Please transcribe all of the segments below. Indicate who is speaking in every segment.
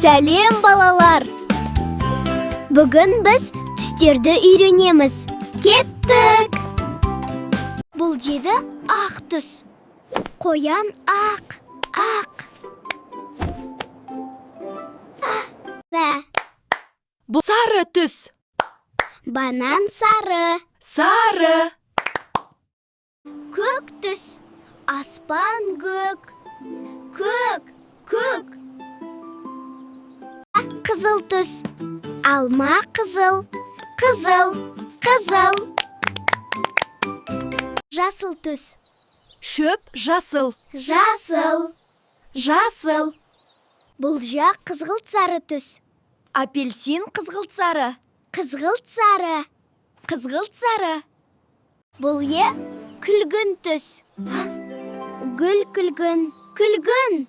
Speaker 1: Сәлем балалар! Бүгін біз түстерді үйренеміз. Кеттік! Бұл деді ақ түс. Қоян ақ, ақ.
Speaker 2: Бұл сары түс.
Speaker 1: Банан сары.
Speaker 2: Сары.
Speaker 1: Көк түс. Аспан көк. Көк, көк. Қызыл түс. Алма қызыл. Қызыл, қызыл. Жасыл түс.
Speaker 2: Шөп жасыл.
Speaker 1: Жасыл.
Speaker 2: Жасыл.
Speaker 1: Бұлжа қызғылт сары түс.
Speaker 2: Апельсин қызғылт сары.
Speaker 1: Қызғылт сары.
Speaker 2: Қызғылт сары.
Speaker 1: Бұл күлгін түс. Гүл күлгін. Күлгін.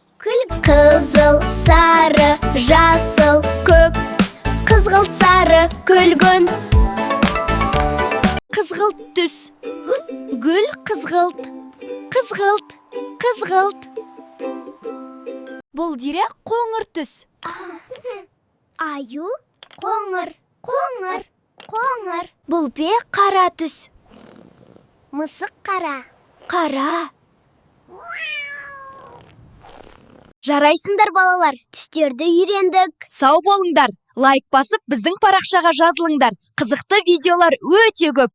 Speaker 1: Қызыл, сары, жасыл, көк. Қызғылт сары, күлгін. Қызғылт түс. Гүл қызғылт. Қызғылт, қызғылт.
Speaker 2: Бұл қоңыр түс.
Speaker 1: Аю, қоңыр, қоңыр, қоңыр. Бұл қара түс. Мысық қара. Қара. Жарайсыңдар балалар, түстерді үйрендік.
Speaker 2: Сау болыңдар. Лайк басып, біздің парақшаға жазылыңдар. Қызықты видеолар өте көп.